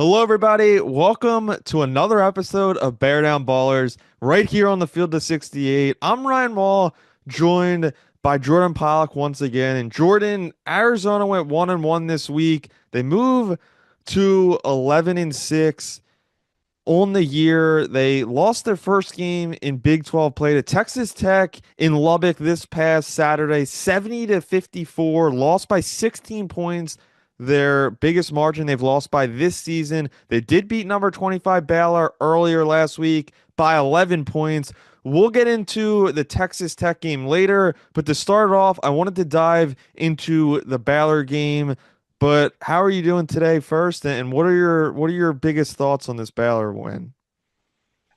Hello, everybody. Welcome to another episode of Bear Down Ballers right here on the field of 68. I'm Ryan Wall, joined by Jordan Pollock once again. And Jordan, Arizona went 1-1 this week. They move to 11-6 on the year. They lost their first game in Big 12 play to Texas Tech in Lubbock this past Saturday, 70-54, lost by 16 points. Their biggest margin they've lost by this season. They did beat number 25 Baylor earlier last week by 11 points. We'll get into the Texas Tech game later, but to start off, I wanted to dive into the Baylor game. But how are you doing today first? And what are your biggest thoughts on this Baylor win?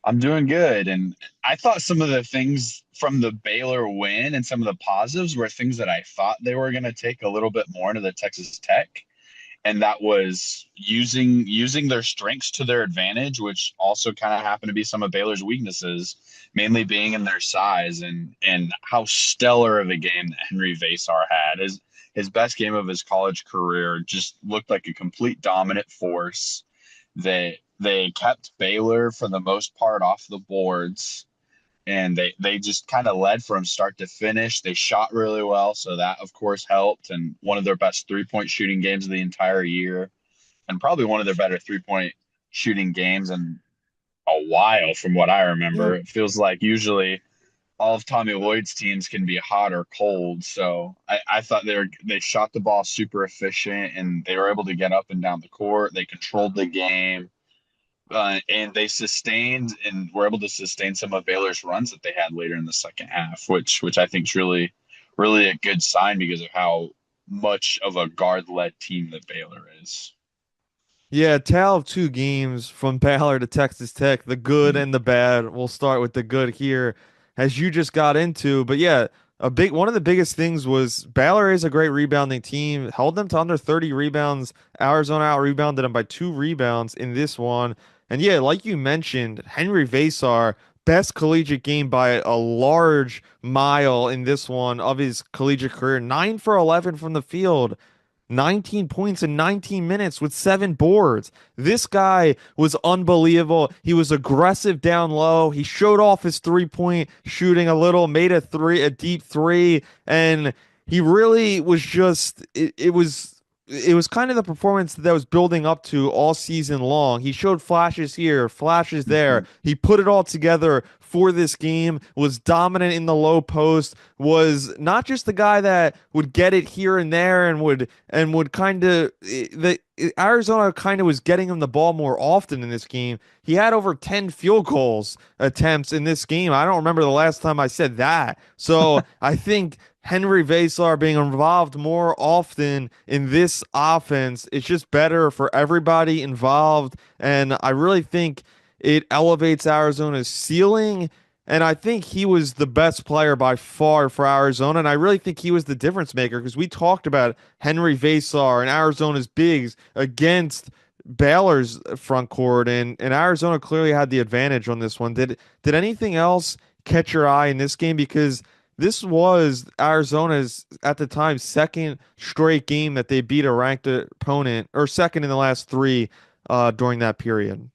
I'm doing good. And I thought some of the things from the Baylor win and some of the positives were things that I thought they were going to take a little bit more into the Texas Tech. And that was using their strengths to their advantage, which also kind of happened to be some of Baylor's weaknesses, mainly being in their size and how stellar of a game that Henry Vasar had. His best game of his college career, just looked like a complete dominant force. They kept Baylor for the most part off the boards, and they just kind of led from start to finish. They shot really well, so that of course helped. And one of their best 3-point shooting games of the entire year, and probably one of their better 3-point shooting games in a while, from what I Yeah. remember. It feels like usually all of Tommy Lloyd's teams can be hot or cold. So I thought they shot the ball super efficient, and they were able to get up and down the court. They controlled the game, and they sustained and were able to sustain some of Baylor's runs that they had later in the second half, which I think is really a good sign because of how much of a guard led team that Baylor is. Yeah, tale of two games from Baylor to Texas Tech, the good and the bad. We'll start with the good here, as you just got into. But yeah, a big one of the biggest things was Baylor is a great rebounding team, held them to under 30 rebounds. Arizona out rebounded them by 2 rebounds in this one. And yeah, like you mentioned, Henry Vasar, best collegiate game by a large mile in this one of his collegiate career, 9 for 11 from the field. 19 points in 19 minutes with 7 boards. This guy was unbelievable. He was aggressive down low. He showed off his 3-point shooting a little, made a deep three, and he really was just it was kind of the performance that was building up to all season long. He showed flashes here, flashes there. Mhm. He put it all together for this game, was dominant in the low post, was not just the guy that would get it here and there and would kind of the Arizona kind of was getting him the ball more often in this game. He had over 10 field goals attempts in this game. I don't remember the last time I said that. So I think Henry Vasar being involved more often in this offense, it's just better for everybody involved. And I really think it elevates Arizona's ceiling. And I think he was the best player by far for Arizona. And I really think he was the difference maker because we talked about Henry Vasar and Arizona's bigs against Baylor's front court. And Arizona clearly had the advantage on this one. Did anything else catch your eye in this game? Because this was Arizona's, at the time, second straight game that they beat a ranked opponent, or second in the last three during that period.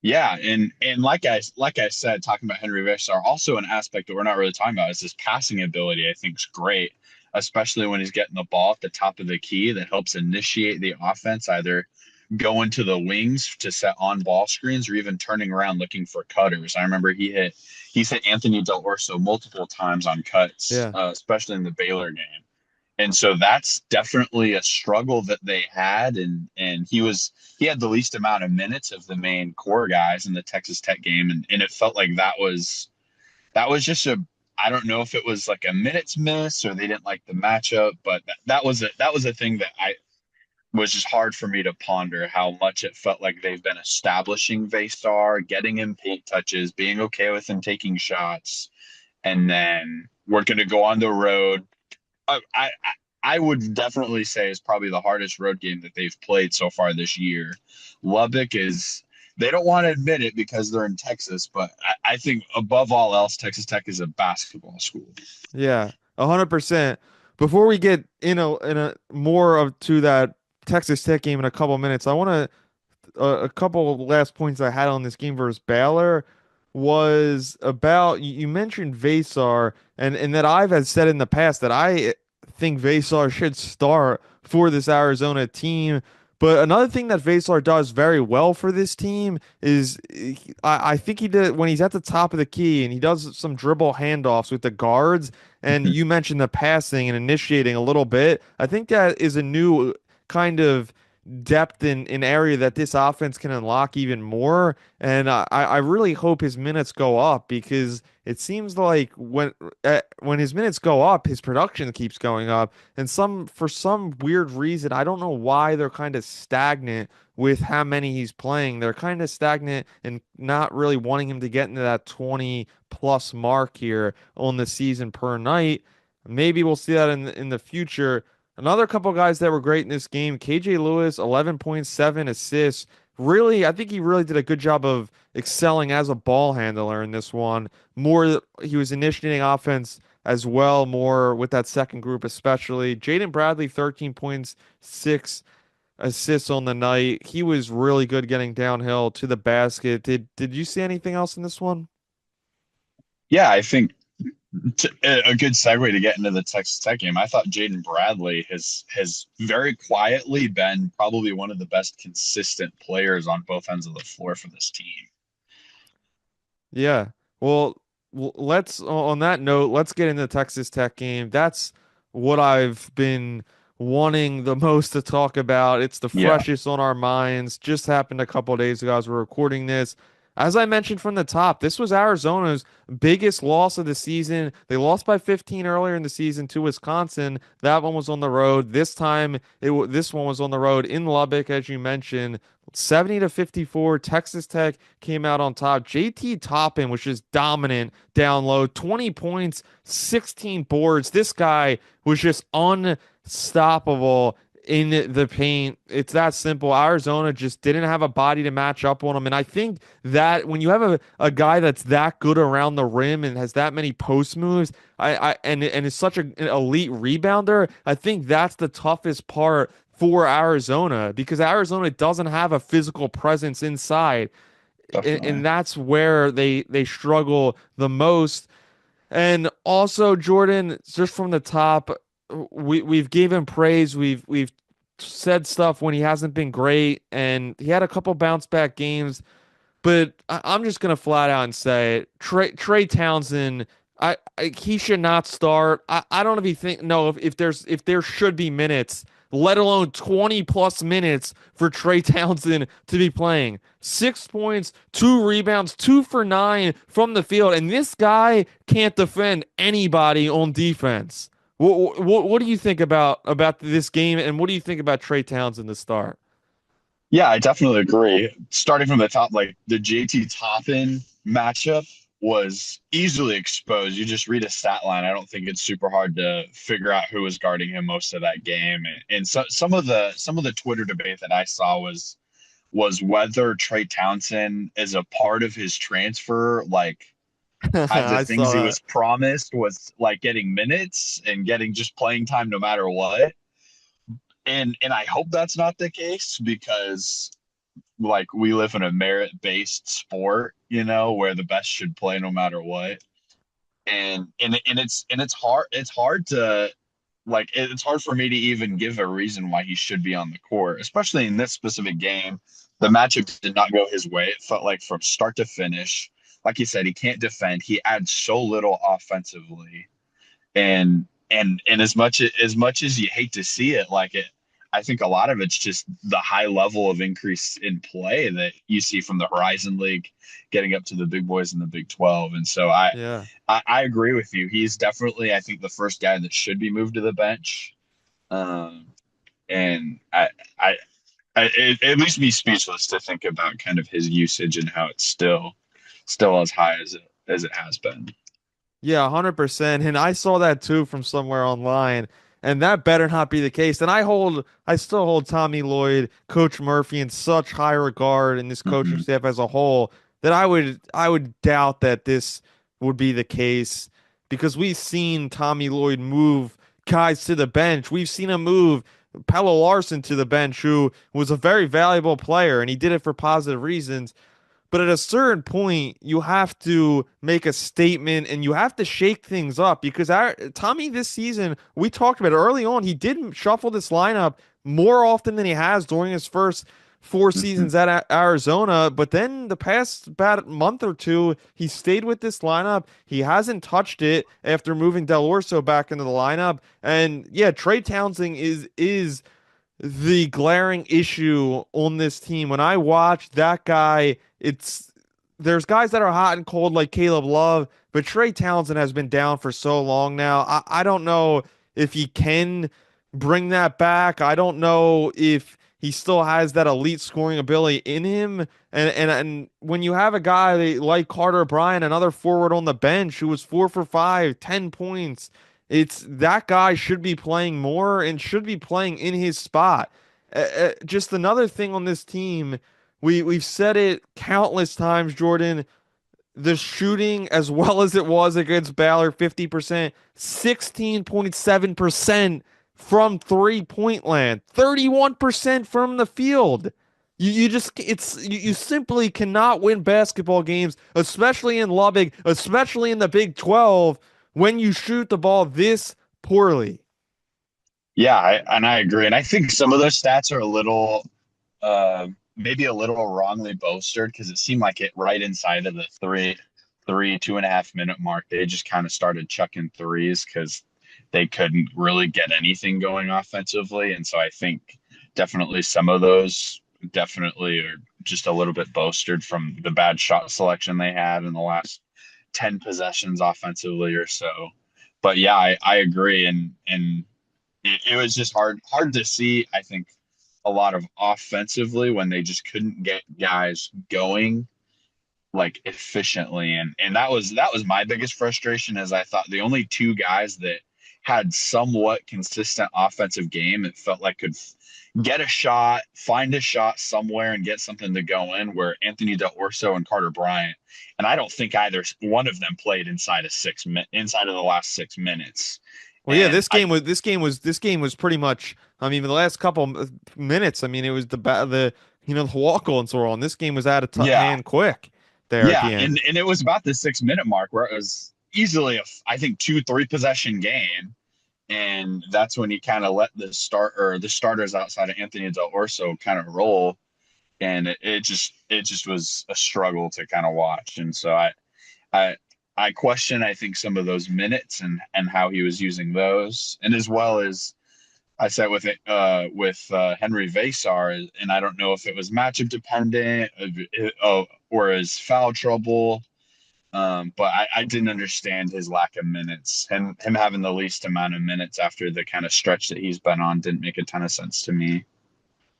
Yeah, and like I said, talking about Henry Versar, also an aspect that we're not really talking about is his passing ability. I think is great, especially when he's getting the ball at the top of the key that helps initiate the offense, either going to the wings to set on ball screens or even turning around looking for cutters. I remember he's hit Anthony Del Orso multiple times on cuts, Yeah. especially in the Baylor game. And so that's definitely a struggle that they had, and he had the least amount of minutes of the main core guys in the Texas Tech game, and it felt like that was just a, I don't know if it was like a minutes miss or they didn't like the matchup, but that was a thing that I was just hard for me to ponder, how much it felt like they've been establishing Vaystar, getting him paint touches, being okay with him taking shots, and then we're going to go on the road. I would definitely say is probably the hardest road game that they've played so far this year. Lubbock is, they don't want to admit it because they're in Texas, but I think above all else, Texas Tech is a basketball school. Yeah, 100%. Before we get in a more of to that Texas Tech game in a couple minutes, I want to a couple of last points I had on this game versus Baylor was about you mentioned Vasar and that I've had said in the past that I think Vasar should start for this Arizona team. But another thing that Vasar does very well for this team is I think he did when he's at the top of the key and he does some dribble handoffs with the guards. And you mentioned the passing and initiating a little bit. I think that is a new kind of depth in area that this offense can unlock even more. And I really hope his minutes go up because it seems like when his minutes go up, his production keeps going up. And for some weird reason, I don't know why they're kind of stagnant with how many he's playing. They're kind of stagnant and not really wanting him to get into that 20 plus mark here on the season per night. Maybe we'll see that in the future. Another couple guys that were great in this game, KJ Lewis, 11.7 assists. Really, I think he really did a good job of excelling as a ball handler in this one. More, he was initiating offense as well, more with that second group, especially. Jaden Bradley, 13.6 assists on the night. He was really good getting downhill to the basket. Did you see anything else in this one? Yeah, I think a good segue to get into the Texas Tech game. I thought Jaden Bradley has very quietly been probably one of the best consistent players on both ends of the floor for this team. Yeah. Well, let's on that note, let's get into the Texas Tech game. That's what I've been wanting the most to talk about. It's the Yeah. freshest on our minds. Just happened a couple of days ago as we're recording this. As I mentioned from the top, this was Arizona's biggest loss of the season. They lost by 15 earlier in the season to Wisconsin. That one was on the road. This time, this one was on the road in Lubbock, as you mentioned. 70 to 54. Texas Tech came out on top. JT Toppin was just dominant down low. 20 points, 16 boards. This guy was just unstoppable in the paint. It's that simple. Arizona just didn't have a body to match up on him. And I think that when you have a guy that's that good around the rim and has that many post moves, and is such an elite rebounder, I think that's the toughest part for Arizona because Arizona doesn't have a physical presence inside. And Definitely. that's where they struggle the most. And also, Jordan, just from the top, we've gave him praise. We've said stuff when he hasn't been great, and he had a couple bounce back games. But I'm just gonna flat out and say it. Trey Townsend, he should not start. I don't know if you think no if there should be minutes, let alone 20 plus minutes for Trey Townsend to be playing. 6 points, 2 rebounds, 2 for 9 from the field, and this guy can't defend anybody on defense. What do you think about this game, and what do you think about Trey Townsend to start? Yeah, I definitely agree. Starting from the top, like the JT Toppin matchup was easily exposed. You just read a stat line. I don't think it's super hard to figure out who was guarding him most of that game. And so some of the Twitter debate that I saw was whether Trey Townsend is a part of his transfer, like kind of the I things saw he that. was promised was like getting minutes and getting just playing time no matter what. And I hope that's not the case because like we live in a merit-based sport, where the best should play no matter what. And it's hard to like it's hard for me to even give a reason why he should be on the court, especially in this specific game. The matchup did not go his way. It felt like from start to finish, like you said, he can't defend. He adds so little offensively, and as much as you hate to see it, like it, I think a lot of it's just the high level of increase in play that you see from the Horizon League getting up to the big boys in the Big 12. And so I Yeah. I, I agree with you. He's definitely, I think, the first guy that should be moved to the bench. Um, and I, it leaves me speechless to think about kind of his usage and how it's still as high as it has been. Yeah, 100%. And I saw that too from somewhere online. And that better not be the case. And I still hold Tommy Lloyd, Coach Murphy in such high regard and this coaching Mhm. staff as a whole that I would doubt that this would be the case because we've seen Tommy Lloyd move guys to the bench. We've seen him move Pelle Larsson to the bench, who was a very valuable player, and he did it for positive reasons. But at a certain point, you have to make a statement and you have to shake things up because Tommy this season, we talked about it early on, he did shuffle this lineup more often than he has during his first four Mhm. seasons at Arizona. But then the past about month or two, he stayed with this lineup. He hasn't touched it after moving Del Orso back into the lineup. And yeah, Trey Townsend is the glaring issue on this team. When I watch that guy, it's there's guys that are hot and cold like Caleb Love, but Trey Townsend has been down for so long now. I don't know if he can bring that back. I don't know if he still has that elite scoring ability in him. And when you have a guy like Carter Bryant, another forward on the bench who was 4 for 5, 10 points, it's that guy should be playing more and should be playing in his spot. Just another thing on this team, we've said it countless times, Jordan. The shooting, as well as it was against Baylor, 50%, 16.7% from 3-point land, 31% from the field. You just you simply cannot win basketball games, especially in Lubbock, especially in the Big 12, when you shoot the ball this poorly. Yeah, and I agree. And I think some of those stats are a little, maybe a little wrongly bolstered because it seemed like it right inside of the 2.5 minute mark. They just kind of started chucking threes because they couldn't really get anything going offensively. And so I think definitely some of those definitely are just a little bit bolstered from the bad shot selection they had in the last 10 possessions offensively or so. But yeah, I agree. And it was just hard to see. I think a lot of offensively when they just couldn't get guys going like efficiently, and that was my biggest frustration. Is I thought the only two guys that had somewhat consistent offensive game, it felt like could get a shot, find a shot somewhere, and get something to go in, were Anthony Del Orso and Carter Bryant. And I don't think either one of them played inside of the last 6 minutes. Well, yeah, And I this game was pretty much. I mean, the last couple minutes. I mean, it was the walk-ons were on. This game was out of Yeah, hand quick there at yeah, the and end. and it was about the 6 minute mark where it was easily I think 2 3 possession game, and that's when he kind of let the starters outside of Anthony Del Orso kind of roll, and it just was a struggle to kind of watch, and so I I question I think some of those minutes and how he was using those, and as well as I said with it Henry Vasar, and I don't know if it was matchup dependent or his foul trouble. But I didn't understand his lack of minutes. Him having the least amount of minutes after the kind of stretch that he's been on didn't make a ton of sense to me.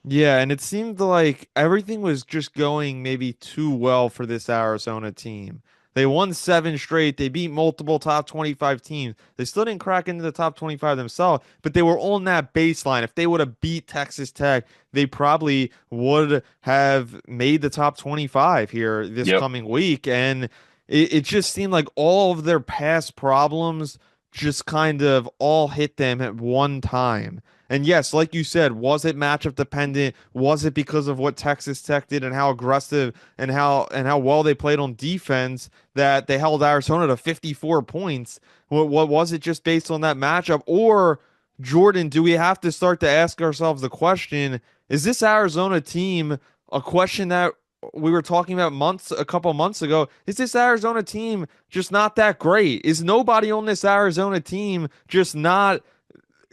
Yeah, and it seemed like everything was just going maybe too well for this Arizona team. They won 7 straight. They beat multiple top 25 teams. They still didn't crack into the top 25 themselves, but they were on that baseline. If they would have beat Texas Tech, they probably would have made the top 25 here this Yep. coming week. And it just seemed like all of their past problems just kind of all hit them at one time. And yes, like you said, was it matchup dependent? Was it because of what Texas Tech did and how aggressive and how well they played on defense that they held Arizona to 54 points? What was it just based on that matchup? Or Jordan, do we have to start to ask ourselves the question, is this Arizona team a question that we were talking about a couple months ago? Is this Arizona team just not that great? Is nobody on this Arizona team just not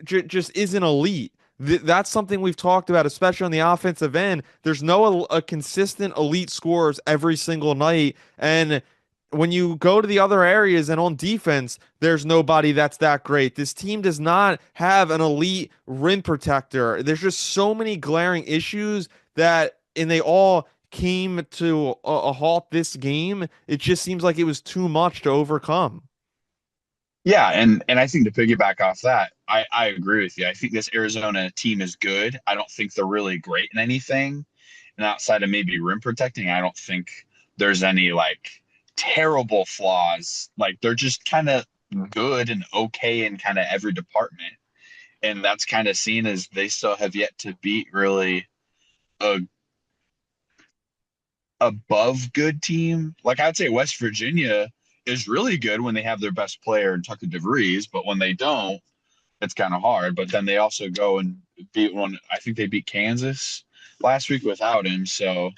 just isn't elite? That's something we've talked about, especially on the offensive end. There's no a consistent elite scorers every single night, and when you go to the other areas and on defense, there's nobody that's that great. This team does not have an elite rim protector. There's just so many glaring issues and they all came to a halt this game. It just seems like it was too much to overcome. Yeah, and I think to piggyback off that, I agree with you. I think this Arizona team is good. I don't think they're really great in anything. And outside of maybe rim protecting, I don't think there's any like terrible flaws. Like they're just kind of good and okay in kind of every department. and that's kind of seen as they still have yet to beat really a above good team. Like I'd say West Virginia is really good when they have their best player in Tucker DeVries, but when they don't, it's kind of hard. But then they also go and beat one. I think they beat Kansas last week without him. So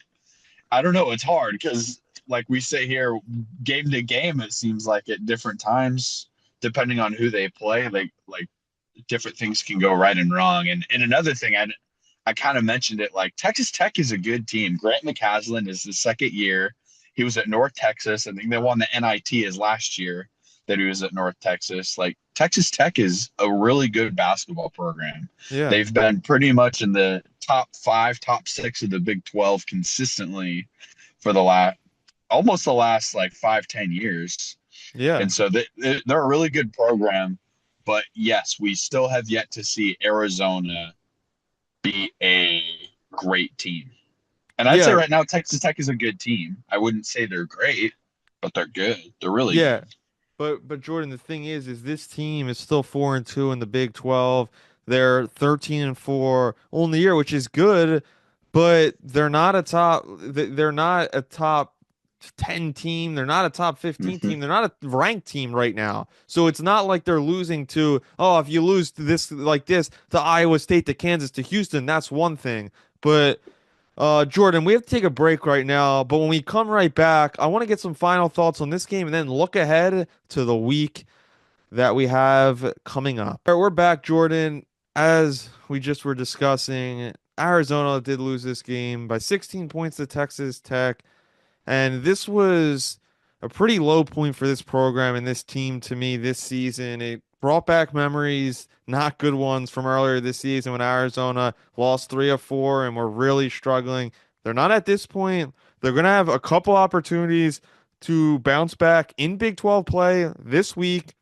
I don't know. It's hard because, like we say here, game to game, it seems like at different times, depending on who they play, like different things can go right and wrong. And another thing, I kind of mentioned it. Like Texas Tech is a good team. Grant McCaslin is the second year. He was at North Texas. I think they won the NIT his last year that he was at North Texas. Like Texas Tech is a really good basketball program. Yeah. They've been pretty much in the top five, top six of the Big 12 consistently for the last almost the last like 5, 10 years. Yeah. And so they're a really good program. But yes, we still have yet to see Arizona be a great team. And I'd say Yeah. right now Texas Tech is a good team. I wouldn't say they're great, but they're good. They're really Yeah. good. But Jordan, the thing is this team is still 4-2 in the Big 12. They're 13-4 on the year, which is good, but they're not a top 10 team. They're not a top 15 Hmm. team. They're not a ranked team right now. So it's not like they're losing to, oh, if you lose to this like this to Iowa State, to Kansas, to Houston, that's one thing. But Jordan, we have to take a break right now, but when we come right back, I want to get some final thoughts on this game and then look ahead to the week that we have coming up. All right, we're back, Jordan. As we just were discussing, Arizona did lose this game by 16 points to Texas Tech. And this was a pretty low point for this program and this team to me this season. It brought back memories, not good ones, from earlier this season when Arizona lost 3 of 4 and were really struggling. They're not at this point. They're going to have a couple opportunities to bounce back in Big 12 play this week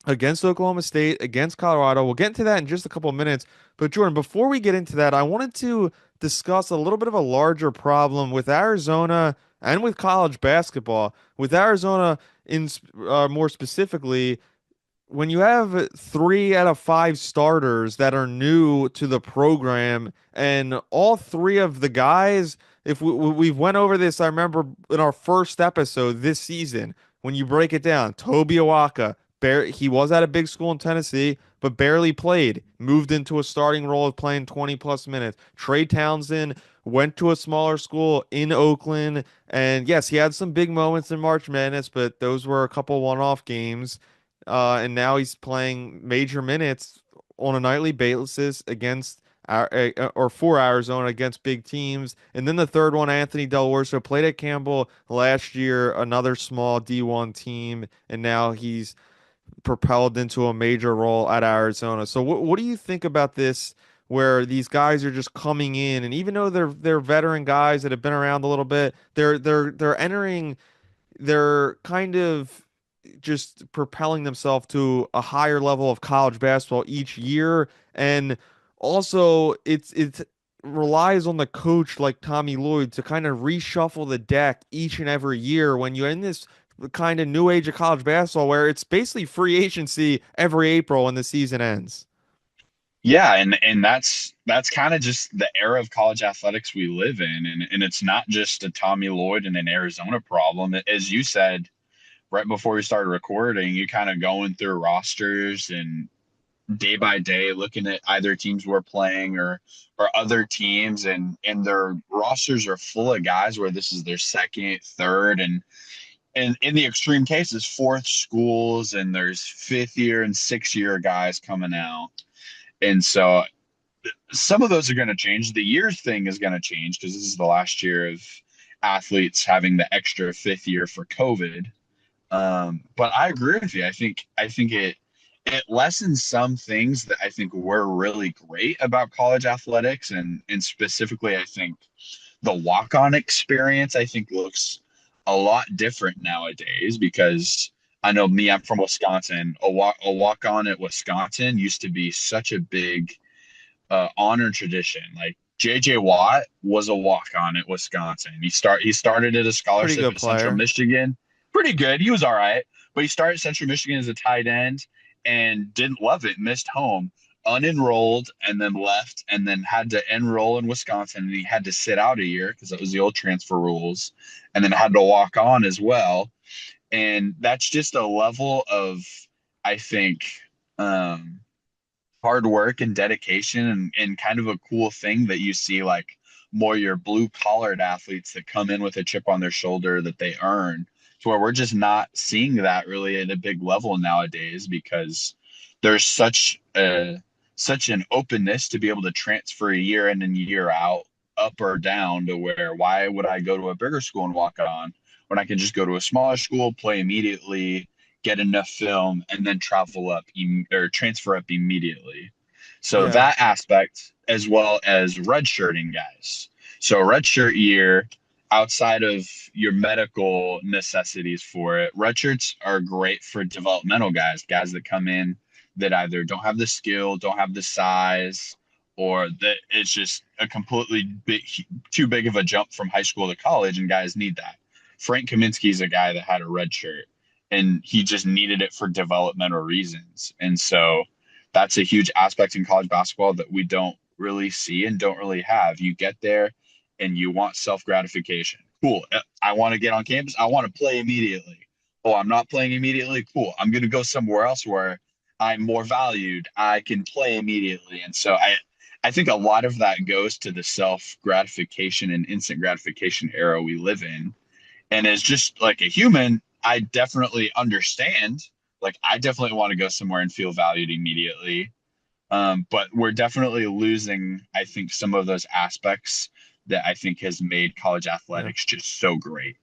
against Oklahoma State, against Colorado. We'll get into that in just a couple of minutes. But Jordan, before we get into that, I wanted to discuss a little bit of a larger problem with Arizona and with college basketball. With Arizona in more specifically, when you have 3 out of 5 starters that are new to the program, and all 3 of the guys, if we've went over this, I remember in our first episode this season, when you break it down, Toby Awaka, he was at a big school in Tennessee, but barely played, moved into a starting role of playing 20 plus minutes. Trey Townsend went to a smaller school in Oakland, and yes, he had some big moments in March Madness, but those were a couple one-off games. And now he's playing major minutes on a nightly basis against or for Arizona against big teams. And then the third one, Anthony Del Orso, played at Campbell last year, another small D1 team, and now he's propelled into a major role at Arizona. So what do you think about this? Where these guys are just coming in, and even though they're veteran guys that have been around a little bit, they're entering, they're kind of just propelling themselves to a higher level of college basketball each year. And also it's relies on the coach like Tommy Lloyd to kind of reshuffle the deck each and every year when you're in this kind of new age of college basketball where it's basically free agency every April when the season ends. Yeah, and that's kind of just the era of college athletics we live in, and it's not just a Tommy Lloyd and an Arizona problem. As you said right before we started recording, you kind of going through rosters and day by day looking at either teams we're playing or other teams, and their rosters are full of guys where this is their second, third, and in the extreme cases, fourth schools, and there's fifth year and 6 year guys coming out. And so some of those are going to change. The years thing is going to change because this is the last year of athletes having the extra fifth year for COVID. But I agree with you. I think it lessens some things that I think were really great about college athletics, and specifically, I think the walk-on experience I think looks a lot different nowadays because I know me, I'm from Wisconsin. A walk-on at Wisconsin used to be such a big honor tradition. Like JJ Watt was a walk-on at Wisconsin. He started at a Pretty scholarship good at Central player. Michigan. Pretty good. He was all right, but he started at Central Michigan as a tight end and didn't love it. Missed home. unenrolled and then left and then had to enroll in Wisconsin, and he had to sit out a year because it was the old transfer rules, and then had to walk on as well. And that's just a level of, I think, um, hard work and dedication, and kind of a cool thing that you see like more your blue collared athletes that come in with a chip on their shoulder that they earn, to where we're just not seeing that really at a big level nowadays, because there's such an openness to be able to transfer a year in and year out, up or down, to where why would I go to a bigger school and walk it on when I can just go to a smaller school, play immediately, get enough film, and then travel up or transfer up immediately. So Yeah. that aspect, as well as redshirting guys. So redshirt year, outside of your medical necessities for it, redshirts are great for developmental guys, guys that come in that either don't have the skill, don't have the size, or that it's just a completely too big of a jump from high school to college, and guys need that. Frank Kaminsky is a guy that had a red shirt, and he just needed it for developmental reasons. And so that's a huge aspect in college basketball that we don't really see and don't really have. You get there and you want self gratification. Cool. I want to get on campus. I want to play immediately. Oh, I'm not playing immediately. Cool. I'm going to go somewhere else where I'm more valued. I can play immediately. And so I think a lot of that goes to the self gratification and instant gratification era we live in. And as just like a human, I definitely understand. Like, I definitely want to go somewhere and feel valued immediately. But we're definitely losing, I think, some of those aspects that I think has made college Yeah. athletics just so great.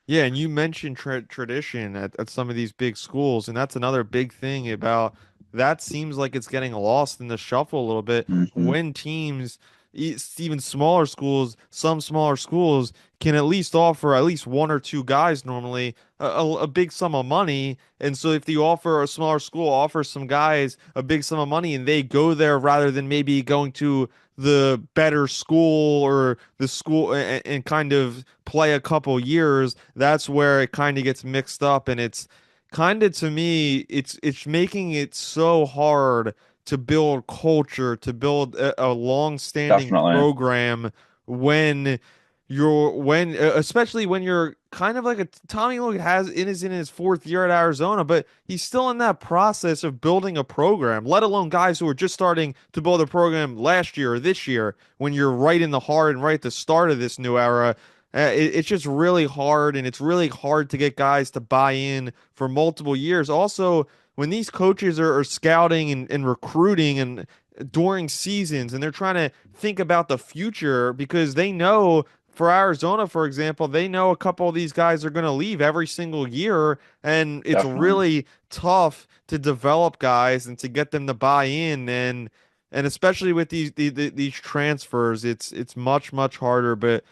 Yeah, and you mentioned tradition at some of these big schools, and that's another big thing about that seems like it's getting lost in the shuffle a little bit Mm-hmm. when teams, even smaller schools, some smaller schools can at least offer at least one or two guys normally a big sum of money. And so if you offer a smaller school, offers some guys a big sum of money and they go there rather than maybe going to the better school or the school and kind of play a couple years, that's where it kind of gets mixed up. And it's kind of, to me, it's making it so hard to build culture, to build a long-standing Definitely. program when especially when you're kind of like a Tommy Lloyd is in his fourth year at Arizona, but he's still in that process of building a program, let alone guys who are just starting to build a program last year or this year when you're right in the heart and right at the start of this new era. It's just really hard, and it's really hard to get guys to buy in for multiple years. Also, when these coaches are scouting and recruiting and during seasons, and they're trying to think about the future because they know for Arizona, for example, they know a couple of these guys are going to leave every single year, and it's Definitely. really tough to develop guys and to get them to buy in, and especially with these transfers, it's much harder. But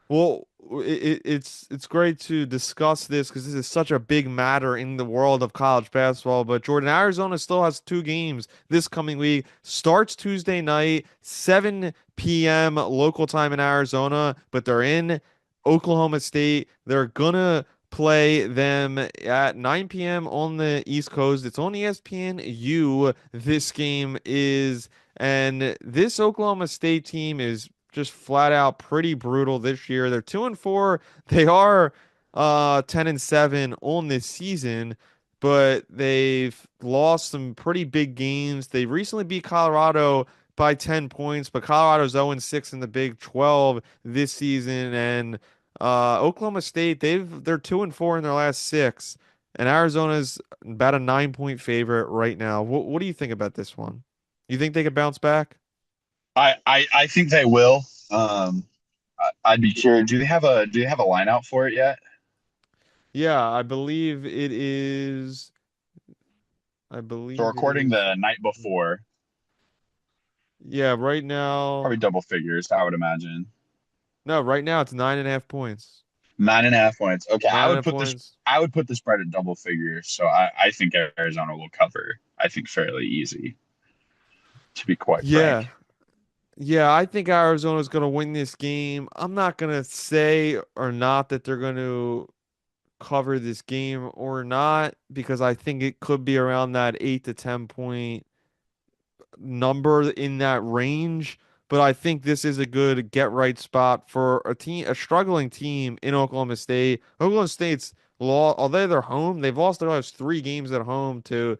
well, it's great to discuss this because this is such a big matter in the world of college basketball. But Jordan, Arizona still has two games this coming week. Starts Tuesday night, 7 p.m. local time in Arizona, but they're in Oklahoma State. They're gonna play them at 9 p.m. on the East Coast. It's on ESPN U. This game is, and this Oklahoma State team is just flat out pretty brutal this year. They're 2-4. They are 10-7 on this season, but they've lost some pretty big games. They recently beat Colorado by 10 points, but Colorado's 0-6 in the Big 12 this season. And Oklahoma State, they're 2-4 in their last six. And Arizona's about a 9-point favorite right now. What do you think about this one? You think they could bounce back? I think they will. I'd be curious. Do they have a line out for it yet? Yeah, I believe it is. I So believe it recording is. the night before, Yeah, right now. probably double figures, I would imagine. No, right now it's 9.5 points. 9.5 points. Okay, Nine and a half points. I would put the spread at double figures. So I think Arizona will cover. I think fairly easy, to be quite Yeah. frank. Yeah, I think Arizona's going to win this game. I'm not going to say or not that they're going to cover this game or not because I think it could be around that 8 to 10 point number in that range, but I think this is a good get right spot for a struggling team in Oklahoma State. Oklahoma State's although they're home, they've lost their last 3 games at home to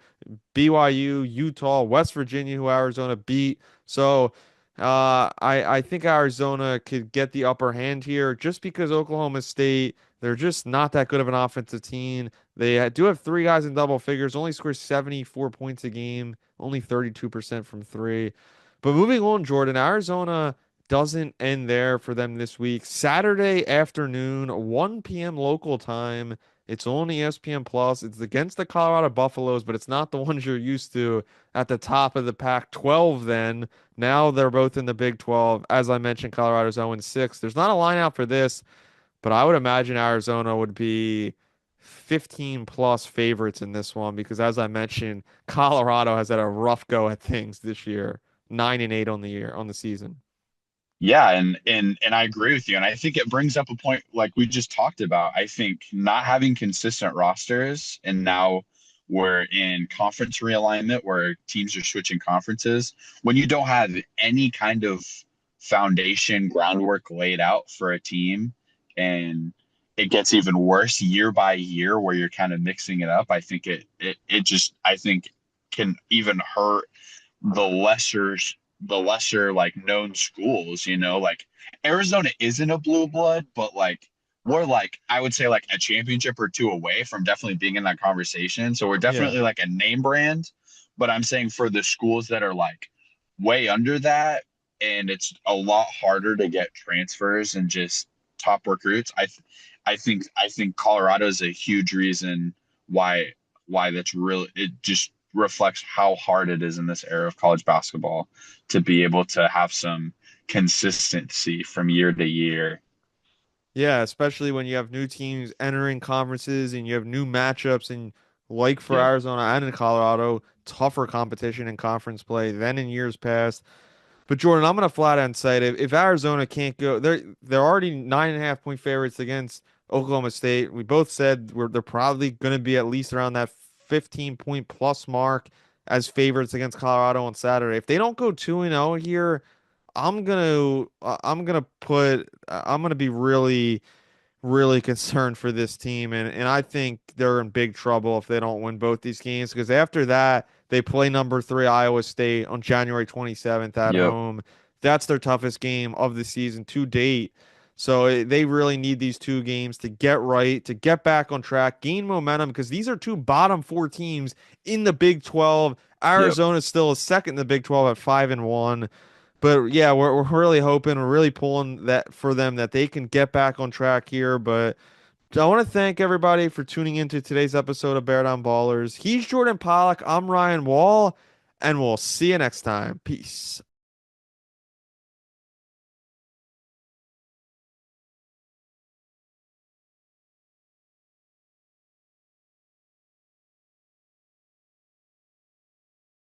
BYU, Utah, West Virginia, who Arizona beat. So I think Arizona could get the upper hand here just because Oklahoma State, they're just not that good of an offensive team. They do have 3 guys in double figures, only score 74 points a game, only 32% from three. But moving on, Jordan, Arizona doesn't end there for them this week. Saturday afternoon, 1 p.m. local time. It's on ESPN Plus. It's against the Colorado Buffaloes, but it's not the ones you're used to at the top of the Pac-12 then. Now they're both in the Big 12. As I mentioned, Colorado's 0-6. There's not a line out for this, but I would imagine Arizona would be 15 plus favorites in this one because, as I mentioned, Colorado has had a rough go at things this year, 9-8 on the year on the season. Yeah, and I agree with you. And I think it brings up a point like we just talked about. I think not having consistent rosters, and now we're in conference realignment where teams are switching conferences. When you don't have any kind of foundation groundwork laid out for a team, and it gets even worse year by year where you're kind of mixing it up, I think it just I think can even hurt the lesser like known schools, like Arizona isn't a blue blood, but like we're like I would say like a championship or two away from definitely being in that conversation. So we're Yeah. definitely like a name brand, but I'm saying for the schools that are like way under that and it's a lot harder to get transfers and just top recruits, I think Colorado is a huge reason why that's really it just reflects how hard it is in this era of college basketball to be able to have some consistency from year to year. Yeah, especially when you have new teams entering conferences and you have new matchups and like for Yep. Arizona and in Colorado, tougher competition in conference play than in years past. But Jordan, I'm gonna flat out say it. If Arizona can't go, they're already 9.5 point favorites against Oklahoma State. We both said they're probably gonna be at least around that 15 point plus mark as favorites against Colorado on Saturday. If they don't go 2-0 here, I'm gonna be really concerned for this team, and I think they're in big trouble if they don't win both these games because after that they play number 3 Iowa State on January 27th at Yep. home. That's their toughest game of the season to date. So they really need these 2 games to get right, to get back on track, gain momentum because these are 2 bottom 4 teams in the Big 12. Yep. Arizona is still a second in the Big 12 at 5-1. But yeah, we're really hoping, we're really pulling that for them that they can get back on track here. But I want to thank everybody for tuning into today's episode of Bear Down Ballers. He's Jordan Pollock. I'm Ryan Wall, and we'll see you next time. Peace.